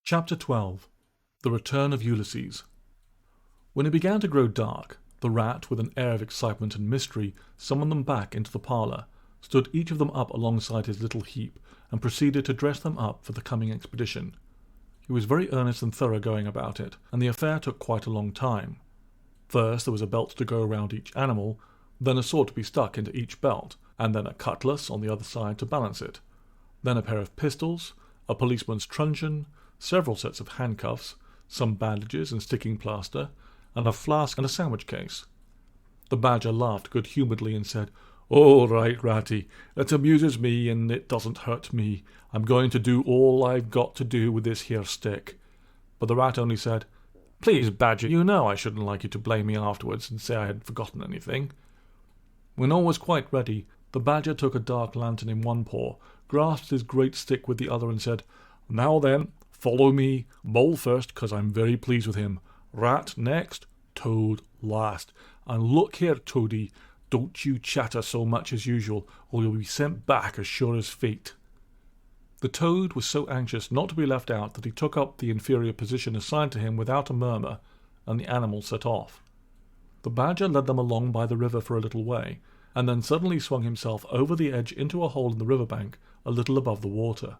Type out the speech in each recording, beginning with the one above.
Chapter 12. The Return of Ulysses. When it began to grow dark, the rat, with an air of excitement and mystery, summoned them back into the parlour, stood each of them up alongside his little heap, and proceeded to dress them up for the coming expedition. He was very earnest and thorough going about it, and the affair took quite a long time. First there was a belt to go around each animal, then a sword to be stuck into each belt, and then a cutlass on the other side to balance it, then a pair of pistols, a policeman's truncheon, several sets of handcuffs, some bandages and sticking plaster, and a flask and a sandwich case. The badger laughed good-humouredly and said, "All right, Ratty, it amuses me and it doesn't hurt me. I'm going to do all I've got to do with this here stick." But the rat only said, "Please, Badger, you know I shouldn't like you to blame me afterwards and say I had forgotten anything." When all was quite ready, the badger took a dark lantern in one paw, grasped his great stick with the other and said, "Now then, follow me. Mole first, 'cause I'm very pleased with him. Rat next, Toad last. And look here, Toady, don't you chatter so much as usual, or you'll be sent back as sure as fate." The Toad was so anxious not to be left out that he took up the inferior position assigned to him without a murmur, and the animals set off. The badger led them along by the river for a little way, and then suddenly swung himself over the edge into a hole in the river bank a little above the water.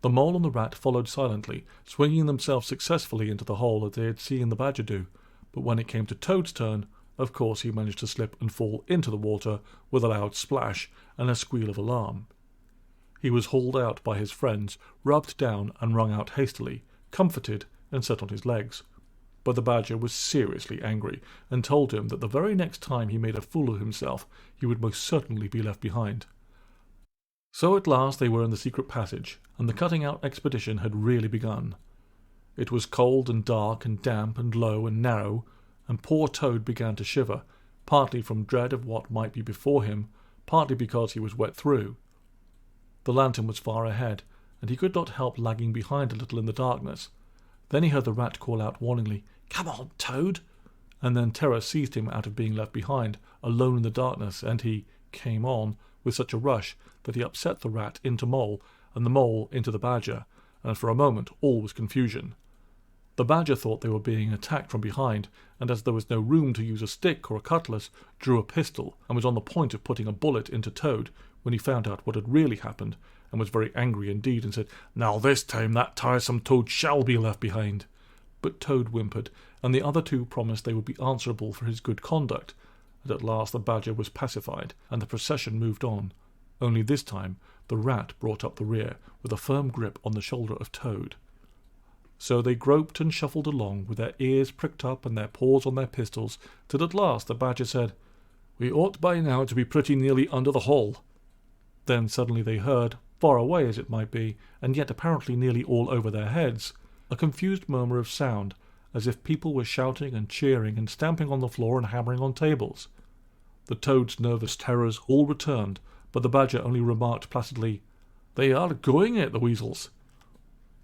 The mole and the rat followed silently, swinging themselves successfully into the hole as they had seen the badger do, but when it came to Toad's turn, of course he managed to slip and fall into the water with a loud splash and a squeal of alarm. He was hauled out by his friends, rubbed down and wrung out hastily, comforted and set on his legs. But the badger was seriously angry, and told him that the very next time he made a fool of himself he would most certainly be left behind. So at last they were in the secret passage, and the cutting-out expedition had really begun. It was cold and dark and damp and low and narrow, and poor Toad began to shiver, partly from dread of what might be before him, partly because he was wet through. The lantern was far ahead, and he could not help lagging behind a little in the darkness. Then he heard the rat call out warningly, "Come on, Toad!" And then terror seized him out of being left behind, alone in the darkness, and he came on with such a rush that he upset the rat into Mole, and the mole into the badger, and for a moment all was confusion. The badger thought they were being attacked from behind, and as there was no room to use a stick or a cutlass, drew a pistol, and was on the point of putting a bullet into Toad, when he found out what had really happened, and was very angry indeed, and said, "Now this time that tiresome Toad shall be left behind." But Toad whimpered, and the other two promised they would be answerable for his good conduct, and at last the badger was pacified, and the procession moved on. Only this time the rat brought up the rear, with a firm grip on the shoulder of Toad. So they groped and shuffled along, with their ears pricked up and their paws on their pistols, till at last the badger said, "We ought by now to be pretty nearly under the hole." Then suddenly they heard, far away as it might be, and yet apparently nearly all over their heads, a confused murmur of sound, as if people were shouting and cheering and stamping on the floor and hammering on tables. The Toad's nervous terrors all returned, but the badger only remarked placidly, "They are going it, the weasels."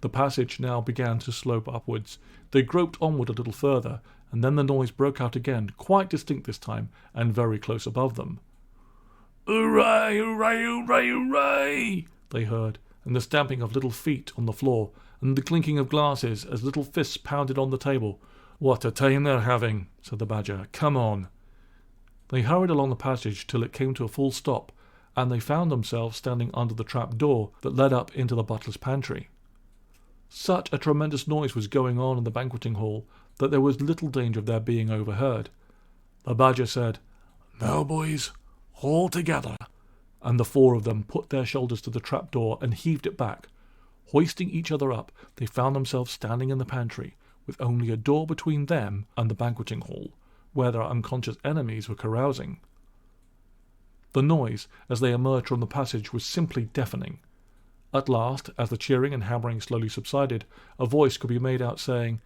The passage now began to slope upwards. They groped onward a little further, and then the noise broke out again, quite distinct this time, and very close above them. "Hooray, hooray, hooray, hooray!" they heard, and the stamping of little feet on the floor, and the clinking of glasses as little fists pounded on the table. "What a time they're having," said the badger. "Come on." They hurried along the passage till it came to a full stop, and they found themselves standing under the trap door that led up into the butler's pantry. Such a tremendous noise was going on in the banqueting hall that there was little danger of their being overheard. The badger said, "Now, boys, all together," and the four of them put their shoulders to the trap door and heaved it back. Hoisting each other up, they found themselves standing in the pantry, with only a door between them and the banqueting hall, where their unconscious enemies were carousing. The noise, as they emerged from the passage, was simply deafening. At last, as the cheering and hammering slowly subsided, a voice could be made out saying,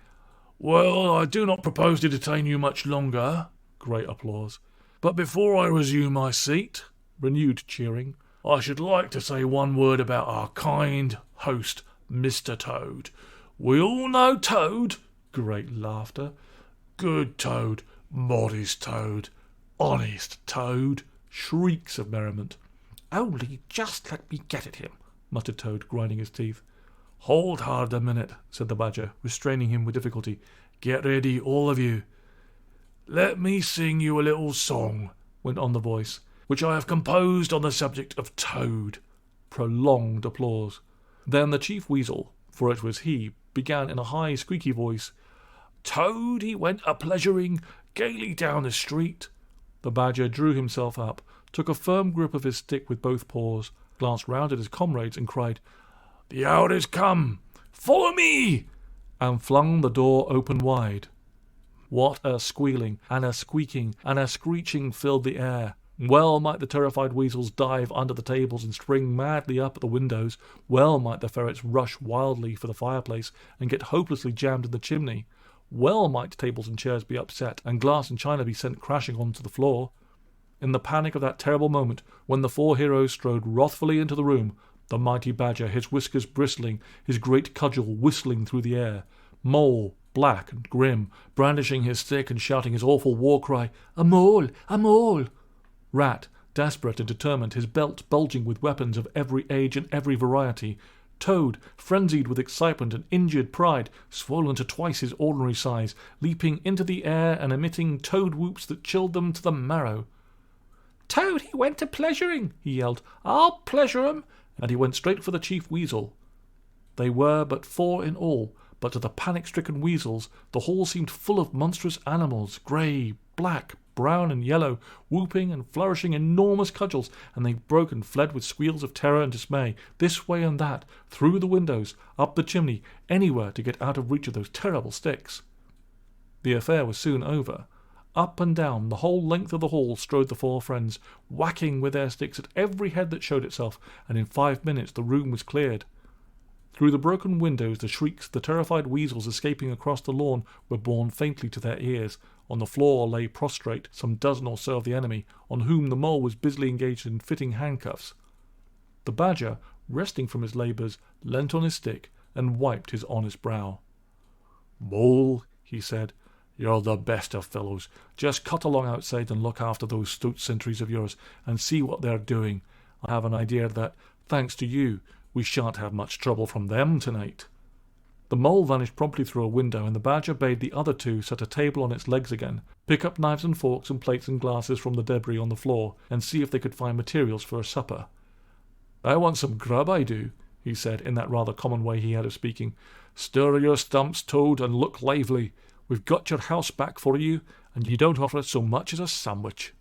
"Well, I do not propose to detain you much longer." Great applause. "But before I resume my seat," renewed cheering, "I should like to say one word about our kind host, Mr. Toad. We all know Toad." Great laughter. "Good Toad, modest Toad, honest Toad." Shrieks of merriment. "Only just let me get at him," muttered Toad, grinding his teeth. "Hold hard a minute," said the Badger, restraining him with difficulty. "Get ready, all of you." "Let me sing you a little song," went on the voice, "which I have composed on the subject of Toad." Prolonged applause. Then the Chief Weasel, for it was he, began in a high, squeaky voice. "Toad, he went a-pleasuring gaily down the street." The Badger drew himself up, took a firm grip of his stick with both paws, glanced round at his comrades and cried, "The hour is come! Follow me!" and flung the door open wide. What a squealing, and a squeaking, and a screeching filled the air. Well might the terrified weasels dive under the tables and spring madly up at the windows. Well might the ferrets rush wildly for the fireplace and get hopelessly jammed in the chimney. Well might tables and chairs be upset, and glass and china be sent crashing onto the floor. In the panic of that terrible moment, when the four heroes strode wrathfully into the room, the mighty Badger, his whiskers bristling, his great cudgel whistling through the air, Mole, black and grim, brandishing his stick and shouting his awful war cry, "A mole! A mole!" Rat, desperate and determined, his belt bulging with weapons of every age and every variety. Toad, frenzied with excitement and injured pride, swollen to twice his ordinary size, leaping into the air and emitting toad whoops that chilled them to the marrow. "Toad, he went a-pleasuring," he yelled. "I'll pleasure 'em!" And he went straight for the Chief Weasel. They were but 4 in all, but to the panic-stricken weasels the hall seemed full of monstrous animals, grey, black, brown and yellow, whooping and flourishing enormous cudgels, and they broke and fled with squeals of terror and dismay, this way and that, through the windows, up the chimney, anywhere to get out of reach of those terrible sticks. The affair was soon over. Up and down the whole length of the hall strode the 4 friends, whacking with their sticks at every head that showed itself, and in 5 minutes the room was cleared. Through the broken windows the shrieks of the terrified weasels escaping across the lawn were borne faintly to their ears. On the floor lay prostrate some dozen or so of the enemy, on whom the Mole was busily engaged in fitting handcuffs. The Badger, resting from his labours, leant on his stick and wiped his honest brow. "Mole," he said, "you're the best of fellows. Just cut along outside and look after those stout sentries of yours, and see what they're doing. I have an idea that, thanks to you, we shan't have much trouble from them tonight." The Mole vanished promptly through a window, and the Badger bade the other 2 set a table on its legs again, pick up knives and forks and plates and glasses from the debris on the floor, and see if they could find materials for a supper. "I want some grub, I do," he said, in that rather common way he had of speaking. "Stir your stumps, Toad, and look lively. We've got your house back for you, and you don't offer us so much as a sandwich."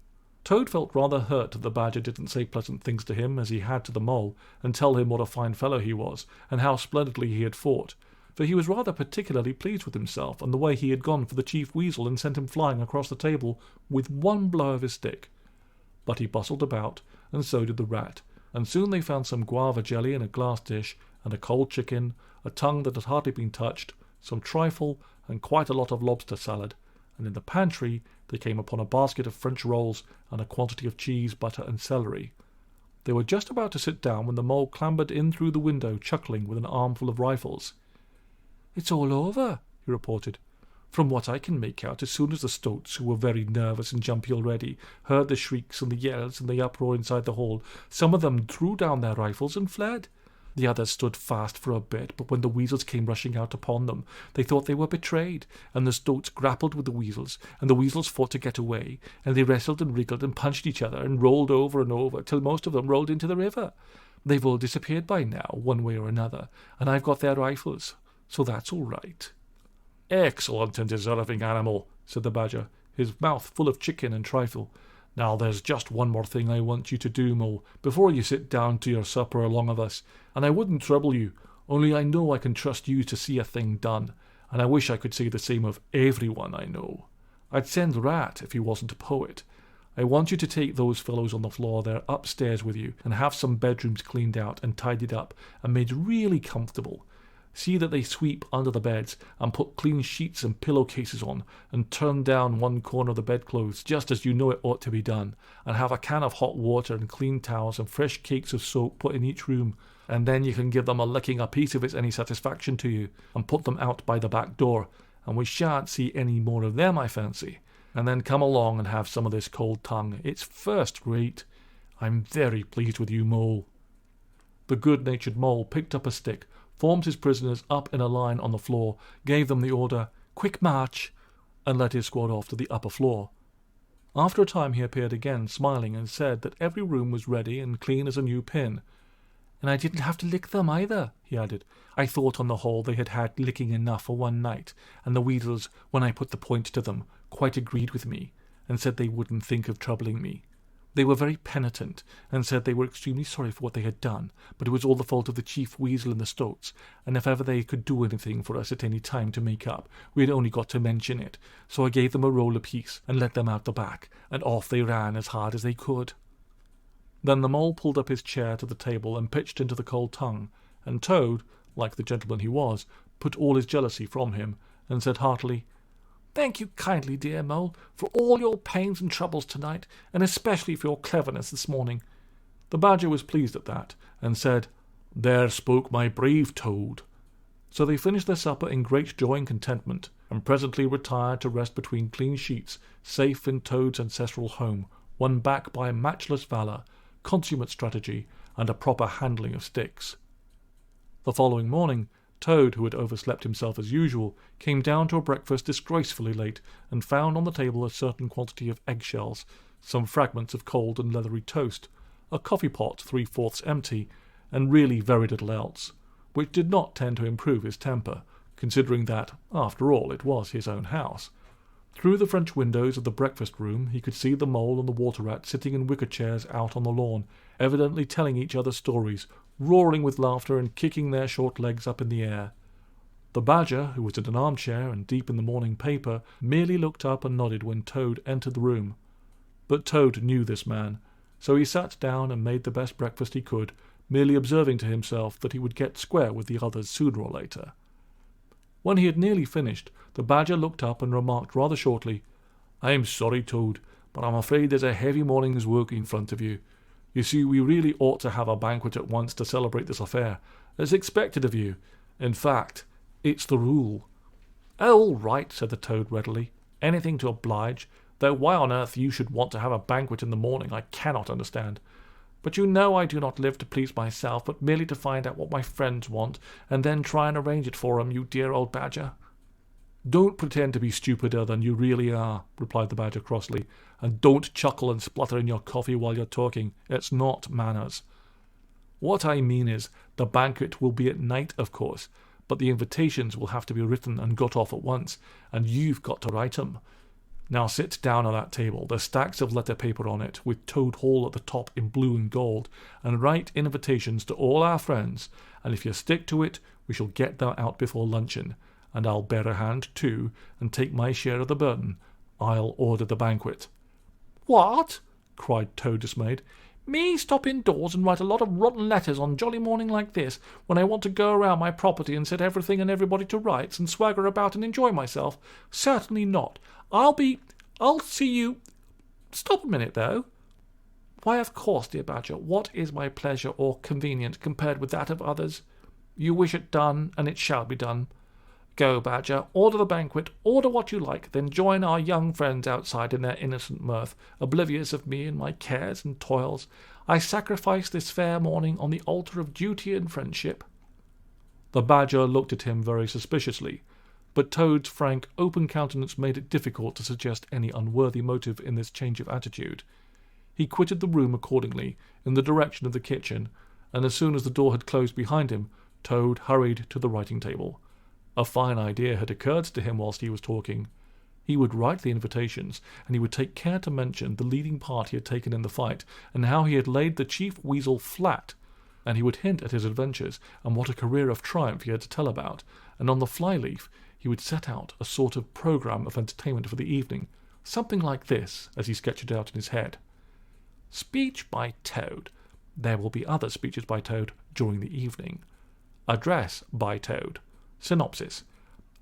Toad felt rather hurt that the Badger didn't say pleasant things to him as he had to the Mole, and tell him what a fine fellow he was, and how splendidly he had fought, for he was rather particularly pleased with himself and the way he had gone for the Chief Weasel and sent him flying across the table with one blow of his stick. But he bustled about, and so did the Rat, and soon they found some guava jelly in a glass dish, and a cold chicken, a tongue that had hardly been touched, some trifle, and quite a lot of lobster salad, and in the pantry they came upon a basket of French rolls and a quantity of cheese, butter, and celery. They were just about to sit down when the Mole clambered in through the window, chuckling, with an armful of rifles. "It's all over," he reported. "From what I can make out, as soon as the stoats, who were very nervous and jumpy already, heard the shrieks and the yells and the uproar inside the hall, some of them threw down their rifles and fled. The others stood fast for a bit, but when the weasels came rushing out upon them, they thought they were betrayed, and the stoats grappled with the weasels, and the weasels fought to get away, and they wrestled and wriggled and punched each other and rolled over and over till most of them rolled into the river. They've all disappeared by now, one way or another, and I've got their rifles, so that's all right." "Excellent and deserving animal," said the Badger, his mouth full of chicken and trifle. "Now there's just one more thing I want you to do, Mole, before you sit down to your supper along of us, and I wouldn't trouble you, only I know I can trust you to see a thing done, and I wish I could say the same of everyone I know. I'd send Rat if he wasn't a poet. I want you to take those fellows on the floor there upstairs with you, and have some bedrooms cleaned out and tidied up and made really comfortable. See that they sweep under the beds, and put clean sheets and pillowcases on, and turn down one corner of the bedclothes, just as you know it ought to be done, and have a can of hot water and clean towels and fresh cakes of soap put in each room, and then you can give them a licking apiece if it's any satisfaction to you, and put them out by the back door, and we shan't see any more of them, I fancy, and then come along and have some of this cold tongue. It's first rate. I'm very pleased with you, Mole." The good-natured Mole picked up a stick, formed his prisoners up in a line on the floor, gave them the order, "Quick march," and led his squad off to the upper floor. After a time he appeared again, smiling, and said that every room was ready and clean as a new pin. "And I didn't have to lick them either," he added. "I thought on the whole they had had licking enough for one night, and the weasels, when I put the point to them, quite agreed with me, and said they wouldn't think of troubling me. They were very penitent, and said they were extremely sorry for what they had done, but it was all the fault of the chief weasel and the stoats, and if ever they could do anything for us at any time to make up, we had only got to mention it. So I gave them a roll apiece, and let them out the back, and off they ran as hard as they could." Then the mole pulled up his chair to the table and pitched into the cold tongue, and Toad, like the gentleman he was, put all his jealousy from him, and said heartily, "Thank you kindly, dear Mole, for all your pains and troubles tonight, and especially for your cleverness this morning." The Badger was pleased at that, and said, "There spoke my brave Toad." So they finished their supper in great joy and contentment, and presently retired to rest between clean sheets, safe in Toad's ancestral home, won back by matchless valour, consummate strategy, and a proper handling of sticks. The following morning, Toad, who had overslept himself as usual, came down to a breakfast disgracefully late, and found on the table a certain quantity of eggshells, some fragments of cold and leathery toast, a coffee-pot 3/4 empty, and really very little else, which did not tend to improve his temper, considering that, after all, it was his own house. Through the French windows of the breakfast-room he could see the Mole and the Water-Rat sitting in wicker chairs out on the lawn, evidently telling each other stories, roaring with laughter and kicking their short legs up in the air. The Badger, who was in an armchair and deep in the morning paper, merely looked up and nodded when Toad entered the room. But Toad knew this man, so he sat down and made the best breakfast he could, merely observing to himself that he would get square with the others sooner or later. When he had nearly finished, the Badger looked up and remarked rather shortly, "I'm sorry, Toad, but I'm afraid there's a heavy morning's work in front of you. You see, we really ought to have a banquet at once to celebrate this affair. It's expected of you. In fact, it's the rule." "Oh, all right," said the Toad readily. "Anything to oblige, though why on earth you should want to have a banquet in the morning I cannot understand. But you know I do not live to please myself, but merely to find out what my friends want, and then try and arrange it for 'em, you dear old Badger." "Don't pretend to be stupider than you really are," replied the Badger crossly, "and don't chuckle and splutter in your coffee while you're talking. It's not manners. What I mean is, the banquet will be at night, of course, but the invitations will have to be written and got off at once, and you've got to write 'em. Now sit down at that table, there's stacks of letter paper on it, with Toad Hall at the top in blue and gold, and write invitations to all our friends, and if you stick to it, we shall get them out before luncheon, and I'll bear a hand too, and take my share of the burden. I'll order the banquet." "What?" cried Toad, dismayed. "Me stop indoors and write a lot of rotten letters on jolly morning like this, when I want to go around my property and set everything and everybody to rights, and swagger about and enjoy myself? Certainly not. I'll see you... Stop a minute, though. Why, of course, dear Badger, what is my pleasure or convenience compared with that of others? You wish it done, and it shall be done. Go, Badger, order the banquet, order what you like, then join our young friends outside in their innocent mirth, oblivious of me and my cares and toils. I sacrifice this fair morning on the altar of duty and friendship." The Badger looked at him very suspiciously, but Toad's frank, open countenance made it difficult to suggest any unworthy motive in this change of attitude. He quitted the room accordingly, in the direction of the kitchen, and as soon as the door had closed behind him, Toad hurried to the writing-table. A fine idea had occurred to him whilst he was talking. He would write the invitations, and he would take care to mention the leading part he had taken in the fight, and how he had laid the chief weasel flat, and he would hint at his adventures, and what a career of triumph he had to tell about, and on the fly-leaf he would set out a sort of programme of entertainment for the evening, something like this, as he sketched it out in his head. Speech by Toad. There will be other speeches by Toad during the evening. Address by Toad. Synopsis.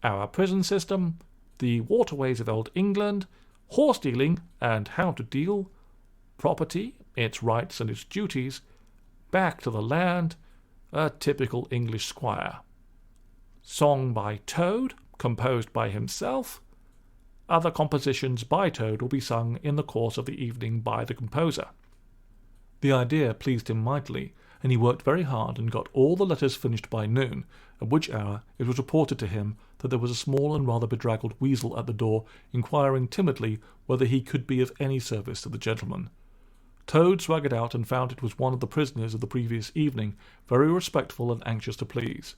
Our prison system, the waterways of old England, horse dealing and how to deal, property, its rights and its duties, back to the land, a typical English squire. Song by Toad, composed by himself. Other compositions by Toad will be sung in the course of the evening by the composer. The idea pleased him mightily, and he worked very hard and got all the letters finished by noon, at which hour it was reported to him that there was a small and rather bedraggled weasel at the door, inquiring timidly whether he could be of any service to the gentleman. Toad swaggered out and found it was one of the prisoners of the previous evening, very respectful and anxious to please.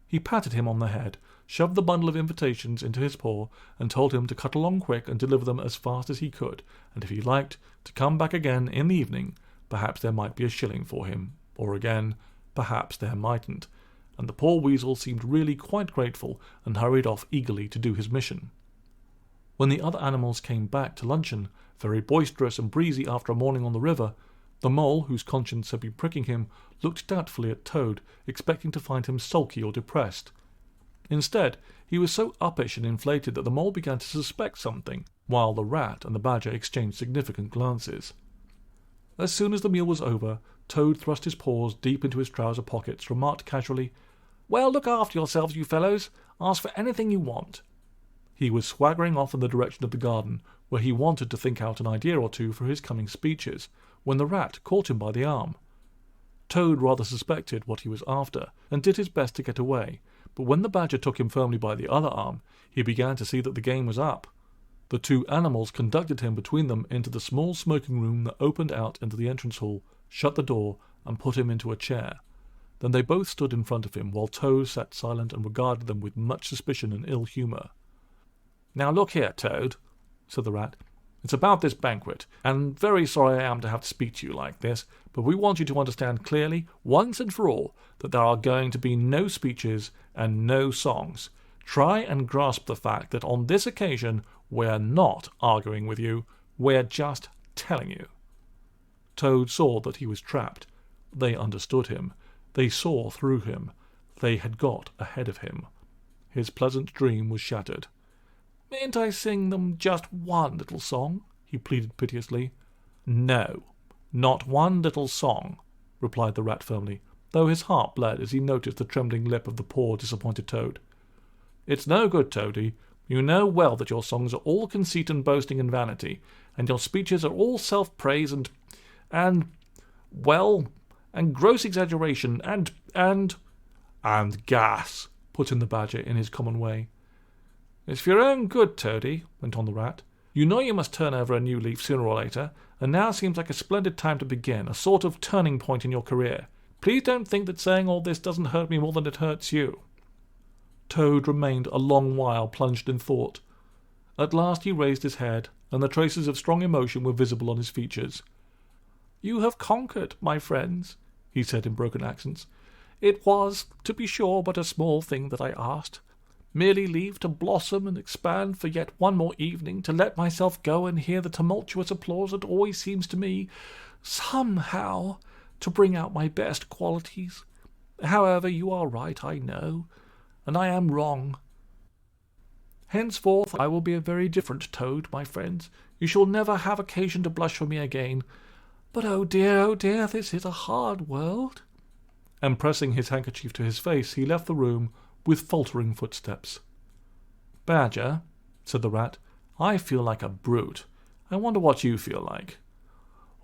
He patted him on the head, shoved the bundle of invitations into his paw, and told him to cut along quick and deliver them as fast as he could, and if he liked, to come back again in the evening. Perhaps there might be a shilling for him, or again, perhaps there mightn't, and the poor weasel seemed really quite grateful and hurried off eagerly to do his mission. When the other animals came back to luncheon, very boisterous and breezy after a morning on the river, the mole, whose conscience had been pricking him, looked doubtfully at Toad, expecting to find him sulky or depressed. Instead, he was so uppish and inflated that the mole began to suspect something, while the rat and the badger exchanged significant glances. As soon as the meal was over, Toad thrust his paws deep into his trouser pockets, remarked casually, "Well, look after yourselves, you fellows. Ask for anything you want." He was swaggering off in the direction of the garden, where he wanted to think out an idea or two for his coming speeches, when the rat caught him by the arm. Toad rather suspected what he was after, and did his best to get away, but when the badger took him firmly by the other arm, he began to see that the game was up. The two animals conducted him between them into the small smoking room that opened out into the entrance hall, shut the door, and put him into a chair. Then they both stood in front of him, while Toad sat silent and regarded them with much suspicion and ill humour. "Now look here, Toad," said the rat. "It's about this banquet, and very sorry I am to have to speak to you like this, but we want you to understand clearly, once and for all, that there are going to be no speeches and no songs. Try and grasp the fact that on this occasion we're not arguing with you, we're just telling you." Toad saw that he was trapped. They understood him. They saw through him. They had got ahead of him. His pleasant dream was shattered. "Mayn't I sing them just one little song?" he pleaded piteously. "No, not one little song," replied the rat firmly, though his heart bled as he noticed the trembling lip of the poor disappointed Toad. "It's no good, Toady. You know well that your songs are all conceit and boasting and vanity, and your speeches are all self-praise and gross exaggeration and gas," put in the badger in his common way. "It's for your own good, Toady," went on the rat. "You know you must turn over a new leaf sooner or later, and now seems like a splendid time to begin, a sort of turning point in your career. Please don't think that saying all this doesn't hurt me more than it hurts you." Toad remained a long while plunged in thought. At last he raised his head, and the traces of strong emotion were visible on his features. "You have conquered, my friends," he said in broken accents. "It was, to be sure, but a small thing that I asked. Merely leave to blossom and expand for yet one more evening, to let myself go and hear the tumultuous applause that always seems to me, somehow, to bring out my best qualities. However, you are right, I know, and I am wrong. Henceforth I will be a very different Toad, my friends. You shall never have occasion to blush for me again. But oh dear, this is a hard world." And pressing his handkerchief to his face, he left the room with faltering footsteps. "Badger," said the rat, "I feel like a brute. I wonder what you feel like."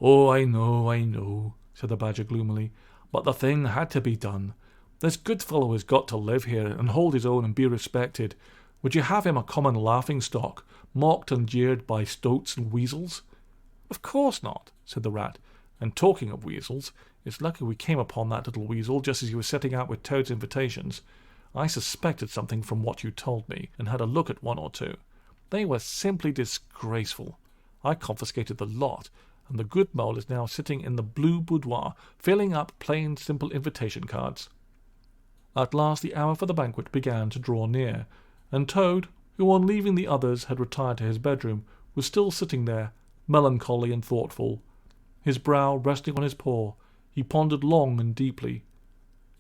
"Oh, I know," said the badger gloomily, "but the thing had to be done. This good fellow has got to live here and hold his own and be respected. Would you have him a common laughing-stock, mocked and jeered by stoats and weasels?" "Of course not," said the rat, "and talking of weasels, it's lucky we came upon that little weasel just as you were setting out with Toad's invitations. I suspected something from what you told me, and had a look at one or two. They were simply disgraceful. I confiscated the lot, and the good mole is now sitting in the blue boudoir, filling up plain, simple invitation cards." At last the hour for the banquet began to draw near, and Toad, who on leaving the others had retired to his bedroom, was still sitting there, melancholy and thoughtful. His brow resting on his paw, he pondered long and deeply.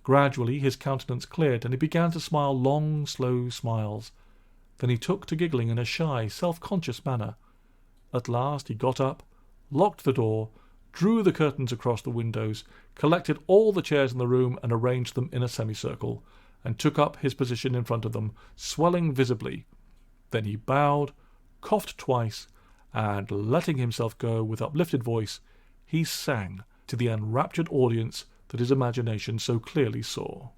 Gradually his countenance cleared, and he began to smile long, slow smiles. Then he took to giggling in a shy, self-conscious manner. At last he got up, locked the door, drew the curtains across the windows, collected all the chairs in the room and arranged them in a semicircle, and took up his position in front of them, swelling visibly. Then he bowed, coughed twice, and, letting himself go with uplifted voice, he sang to the enraptured audience that his imagination so clearly saw.